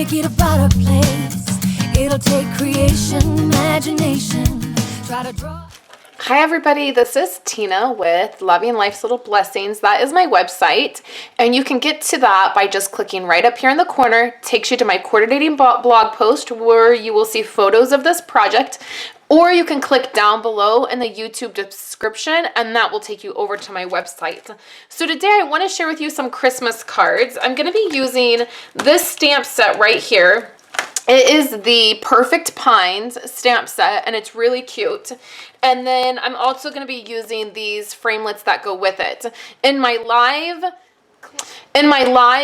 make it a brighter place. It'll take creation, imagination. Try to draw. Hi everybody, this is Tina with Loving Life's Little Blessings. That is my website, and you can get to that by just clicking right up here in the corner. Takes you to my coordinating blog post where you will see photos of this project, or you can click down below in the YouTube description and that will take you over to my website. So today I want to share with you some Christmas cards. I'm going to be using this stamp set right here. It is the Perfect Pines stamp set, and it's really cute. And then I'm also going to be using these framelits that go with it. In my live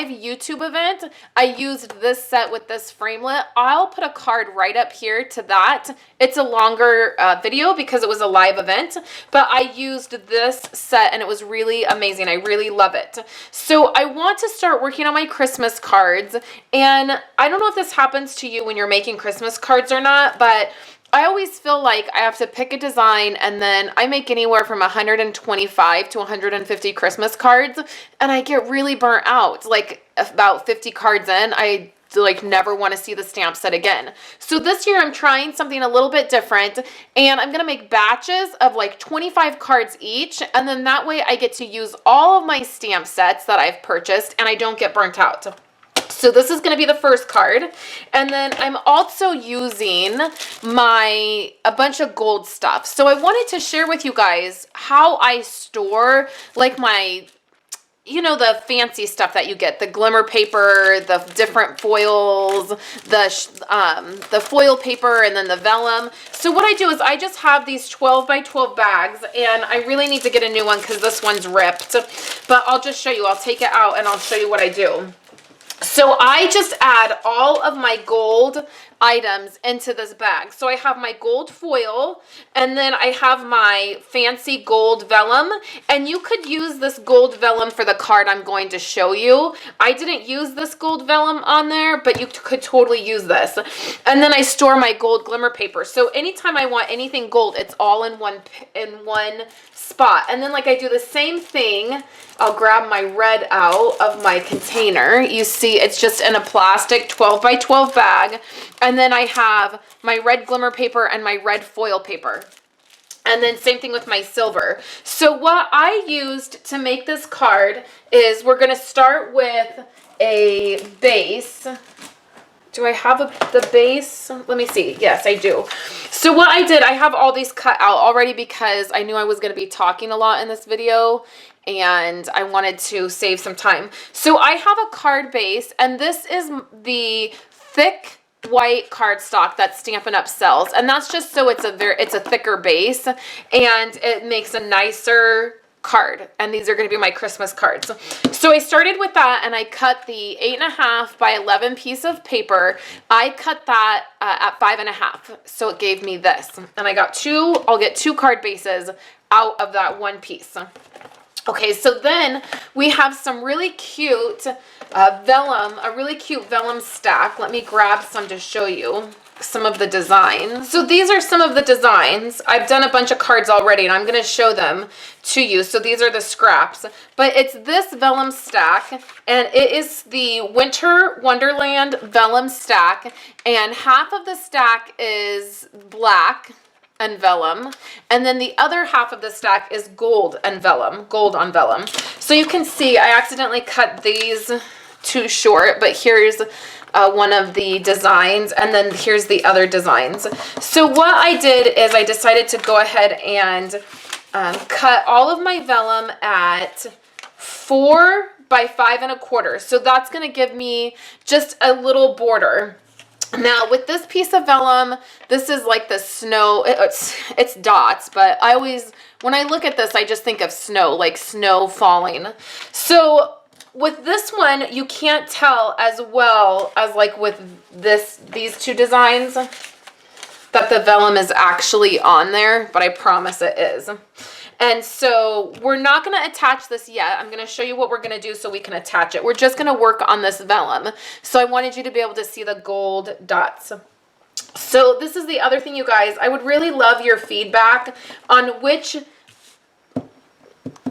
YouTube event, I used this set with this framelit. I'll put a card right up here to that. It's a longer video because it was a live event, but I used this set and it was really amazing. I really love it. So I want to start working on my Christmas cards, and I don't know if this happens to you when you're making Christmas cards or not, but I always feel like I have to pick a design, and then I make anywhere from 125 to 150 Christmas cards, and I get really burnt out. Like about 50 cards in, I like never want to see the stamp set again. So this year I'm trying something a little bit different, and I'm going to make batches of like 25 cards each, and then that way I get to use all of my stamp sets that I've purchased and I don't get burnt out. So this is going to be the first card, and then I'm also using a bunch of gold stuff. So I wanted to share with you guys how I store like my, you know, the fancy stuff that you get, the glimmer paper, the different foils, the foil paper, and then the vellum. So what I do is I just have these 12 by 12 bags, and I really need to get a new one because this one's ripped, but I'll just show you. I'll take it out and I'll show you what I do. So I just add all of my gold items into this bag. So I have my gold foil, and then I have my fancy gold vellum, and you could use this gold vellum for the card I'm going to show you. I didn't use this gold vellum on there, but you could totally use this. And then I store my gold glimmer paper. So anytime I want anything gold, it's all in one spot. And then like I do the same thing. I'll grab my red out of my container. You see it's just in a plastic 12 by 12 bag. And then I have my red glimmer paper and my red foil paper. And then same thing with my silver. So what I used to make this card is we're going to start with a base. Do I have the base? Let me see. Yes, I do. So what I did, I have all these cut out already because I knew I was going to be talking a lot in this video, and I wanted to save some time. So I have a card base, and this is the thick white cardstock that Stampin' Up! Sells, and that's just so it's a thicker base, and it makes a nicer card. And these are going to be my Christmas cards. So I started with that, and I cut the 8.5 by 11 piece of paper. I cut that at 5.5, so it gave me this, and I got two. I'll get two card bases out of that one piece. Okay, so then we have some really cute vellum, a really cute vellum stack. Let me grab some to show you some of the designs. So these are some of the designs. I've done a bunch of cards already, and I'm going to show them to you. So these are the scraps, but it's this vellum stack, and it is the Winter Wonderland vellum stack, and half of the stack is black and vellum, and then the other half of the stack is gold and vellum, gold on vellum. So you can see I accidentally cut these too short, but here's one of the designs, and then here's the other designs. So what I did is I decided to go ahead and cut all of my vellum at 4 by 5.25. So that's going to give me just a little border. Now with this piece of vellum, this is like the snow, it's dots, but I always, when I look at this, I just think of snow, like snow falling. So with this one, you can't tell as well as like with these two designs that the vellum is actually on there, but I promise it is. And so we're not going to attach this yet. I'm going to show you what we're going to do so we can attach it. We're just going to work on this vellum. So I wanted you to be able to see the gold dots. So this is the other thing, you guys. I would really love your feedback on which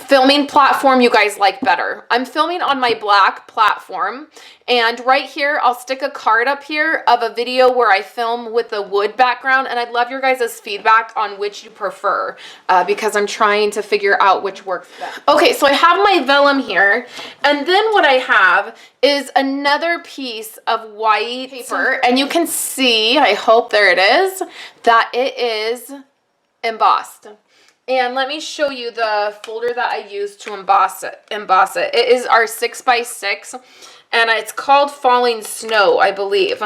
filming platform you guys like better. I'm filming on my black platform, and right here I'll stick a card up here of a video where I film with the wood background, and I'd love your guys' feedback on which you prefer because I'm trying to figure out which works best. Okay, so I have my vellum here, and then what I have is another piece of white paper, and you can see, I hope there it is, that it is embossed. And let me show you the folder that I used to emboss it. It is our 6x6, and it's called Falling Snow, I believe.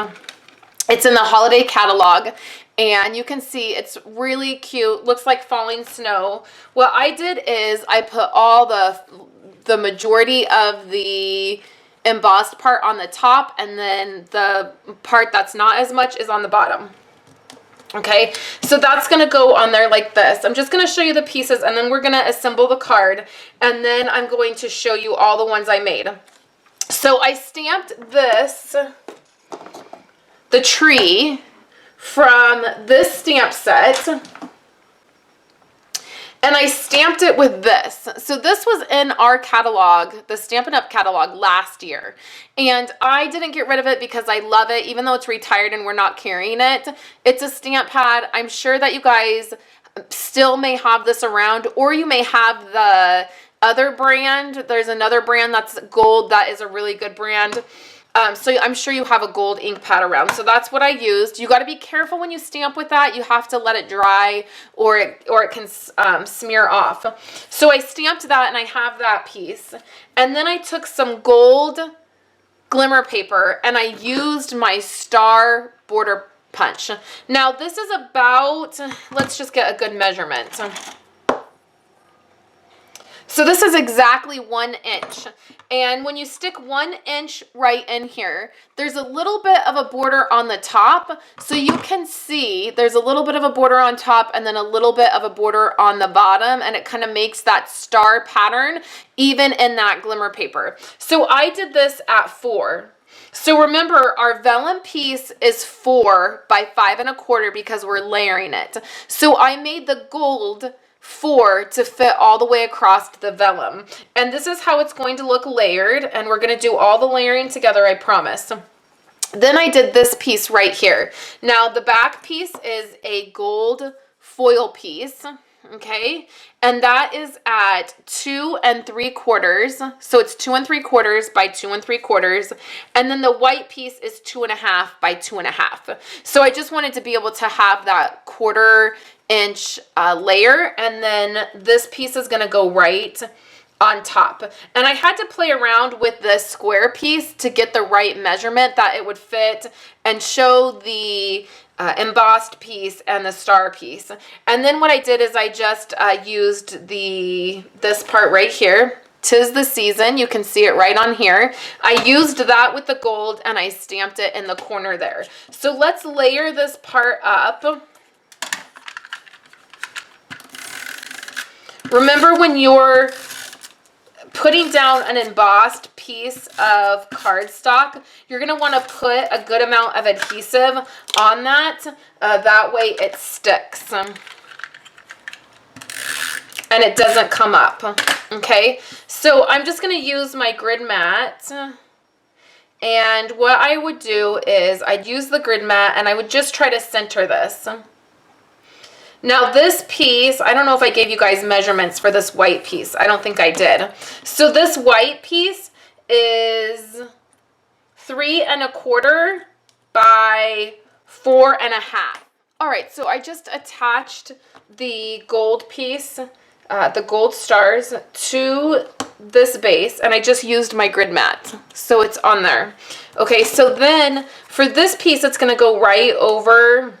It's in the holiday catalog, and you can see it's really cute. Looks like falling snow. What I did is I put all the majority of the embossed part on the top, and then the part that's not as much is on the bottom. Okay, so that's going to go on there like this. I'm just going to show you the pieces, and then we're going to assemble the card, and then I'm going to show you all the ones I made. So I stamped this, the tree, from this stamp set, and I stamped it with this. So this was in our catalog, the Stampin' Up! Catalog last year. And I didn't get rid of it because I love it, even though it's retired and we're not carrying it. It's a stamp pad. I'm sure that you guys still may have this around, or you may have the other brand. There's another brand that's gold that is a really good brand. So I'm sure you have a gold ink pad around. So that's what I used. You got to be careful when you stamp with that. You have to let it dry, or it can smear off. So I stamped that, and I have that piece. And then I took some gold glimmer paper, and I used my star border punch. Now this is about, let's just get a good measurement. So this is exactly 1 inch. And when you stick 1 inch right in here, there's a little bit of a border on the top. So you can see there's a little bit of a border on top and then a little bit of a border on the bottom. And it kind of makes that star pattern even in that glimmer paper. So I did this at 4. So remember, our vellum piece is 4 by 5 1/4 because we're layering it. So I made the gold 4 to fit all the way across the vellum. And this is how it's going to look layered, and we're going to do all the layering together, I promise. Then I did this piece right here. Now the back piece is a gold foil piece, okay? And that is at 2 3/4. So it's 2 3/4 by 2 3/4. And then the white piece is 2 1/2 by 2 1/2. So I just wanted to be able to have that 1/4 inch layer, and then this piece is going to go right on top. And I had to play around with this square piece to get the right measurement that it would fit and show the embossed piece and the star piece. And then what I did is I just used this part right here. 'Tis the season. You can see it right on here. I used that with the gold, and I stamped it in the corner there. So let's layer this part up. Remember, when you're putting down an embossed piece of cardstock, you're going to want to put a good amount of adhesive on that. That way it sticks. And it doesn't come up. Okay, so I'm just going to use my grid mat. And what I would do is I'd use the grid mat, and I would just try to center this. Now this piece, I don't know if I gave you guys measurements for this white piece. I don't think I did. So this white piece is 3 1/4 by 4 1/2. All right, so I just attached the gold piece, the gold stars, to this base, and I just used my grid mat. So it's on there. Okay, so then for this piece, it's gonna go right over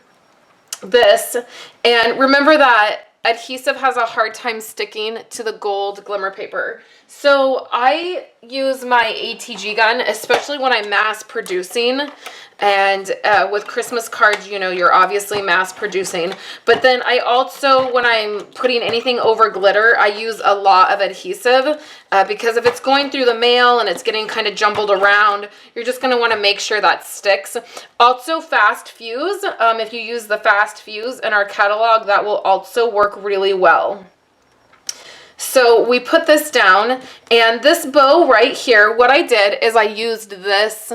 this, and remember that adhesive has a hard time sticking to the gold glimmer paper. So I use my ATG gun, especially when I'm mass producing. And with Christmas cards, you know, you're obviously mass producing. But then I also, when I'm putting anything over glitter, I use a lot of adhesive because if it's going through the mail and it's getting kind of jumbled around, you're just going to want to make sure that sticks. Also, fast fuse. If you use the fast fuse in our catalog, that will also work really well. So we put this down, and this bow right here, what I did is I used this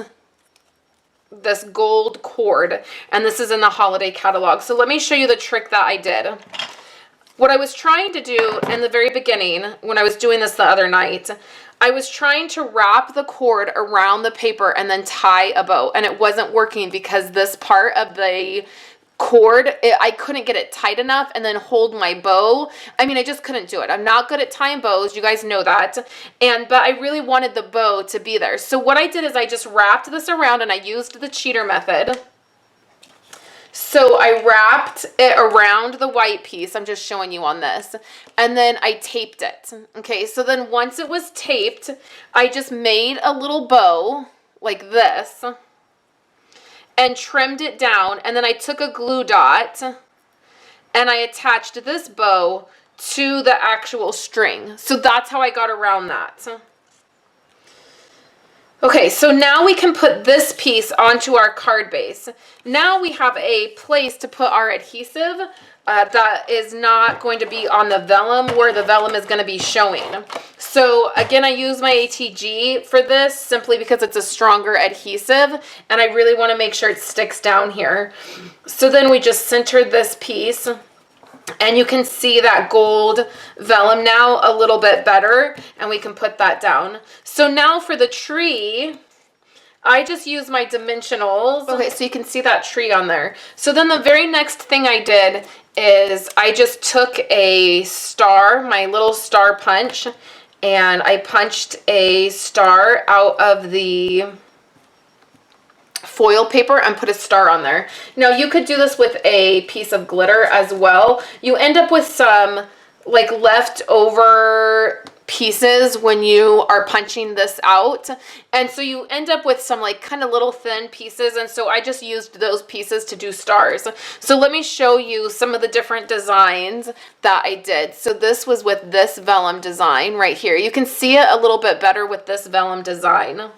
gold cord, and this is in the holiday catalog. So let me show you the trick that I did. What I was trying to do in the very beginning, when I was doing this the other night, I was trying to wrap the cord around the paper and then tie a bow, and it wasn't working because this part of the cord, I couldn't get it tight enough and then hold my bow. I mean, I just couldn't do it. I'm not good at tying bows. You guys know that. But I really wanted the bow to be there. So what I did is I just wrapped this around, and I used the cheater method. So I wrapped it around the white piece. I'm just showing you on this. And then I taped it. Okay, so then once it was taped, I just made a little bow like this and trimmed it down, and then I took a glue dot and I attached this bow to the actual string. So that's how I got around that. Okay, so now we can put this piece onto our card base. Now we have a place to put our adhesive that is not going to be on the vellum where the vellum is going to be showing. So again, I use my ATG for this simply because it's a stronger adhesive, and I really want to make sure it sticks down here. So then we just centered this piece, and you can see that gold vellum now a little bit better, and we can put that down. So now for the tree, I just use my dimensionals. Okay, so you can see that tree on there. So then the very next thing I did is I just took a star, my little star punch, and I punched a star out of the foil paper and put a star on there. Now you could do this with a piece of glitter as well. You end up with some like leftover pieces when you are punching this out, and so you end up with some like kind of little thin pieces, and so I just used those pieces to do stars. So let me show you some of the different designs that I did. So this was with this vellum design right here. You can see it a little bit better with this vellum design.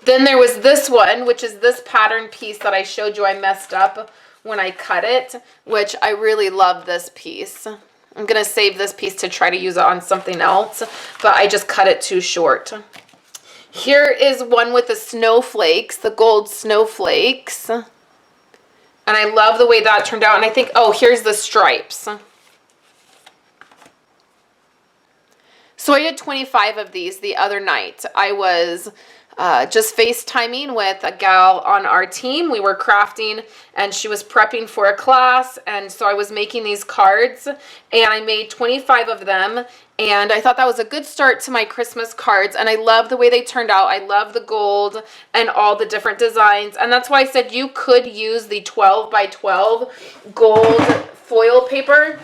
Then there was this one, which is this pattern piece that I showed you I messed up when I cut it, which I really love this piece. I'm going to save this piece to try to use it on something else, but I just cut it too short. Here is one with the snowflakes, the gold snowflakes. And I love the way that turned out. And I think, oh, here's the stripes. So I did 25 of these the other night. I was just FaceTiming with a gal on our team. We were crafting, and she was prepping for a class, and so I was making these cards, and I made 25 of them, and I thought that was a good start to my Christmas cards, and I love the way they turned out. I love the gold and all the different designs, and that's why I said you could use the 12 by 12 gold foil paper.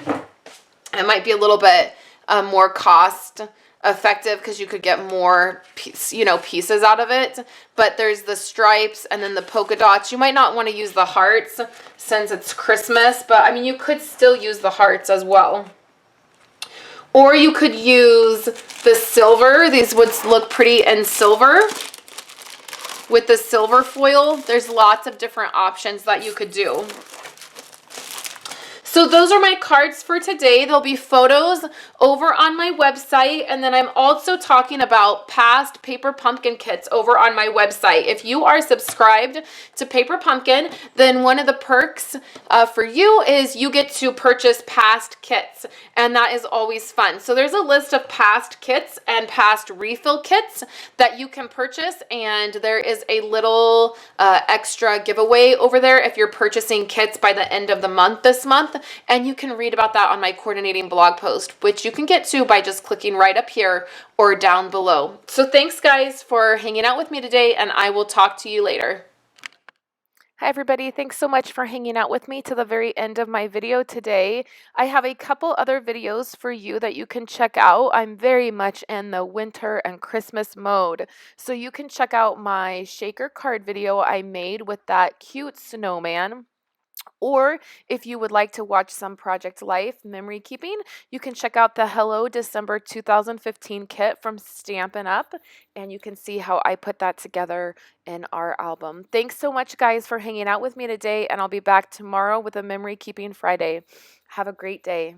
It might be a little bit more cost effective because you could get more pieces out of it, but there's the stripes and then the polka dots. You might not want to use the hearts since it's Christmas, but I mean you could still use the hearts as well, or you could use the silver. These would look pretty in silver with the silver foil. There's lots of different options that you could do. So those are my cards for today. There'll be photos over on my website, and then I'm also talking about past Paper Pumpkin kits over on my website. If you are subscribed to Paper Pumpkin, then one of the perks for you is you get to purchase past kits, and that is always fun. So there's a list of past kits and past refill kits that you can purchase, and there is a little extra giveaway over there if you're purchasing kits by the end of the month this month. And you can read about that on my coordinating blog post, which you can get to by just clicking right up here or down below. So thanks guys for hanging out with me today, and I will talk to you later. Hi everybody, thanks so much for hanging out with me to the very end of my video today. I have a couple other videos for you that you can check out. I'm very much in the winter and Christmas mode. So you can check out my shaker card video I made with that cute snowman. Or if you would like to watch some Project Life memory keeping, you can check out the Hello December 2015 kit from Stampin' Up, and you can see how I put that together in our album. Thanks so much, guys, for hanging out with me today, and I'll be back tomorrow with a Memory Keeping Friday. Have a great day.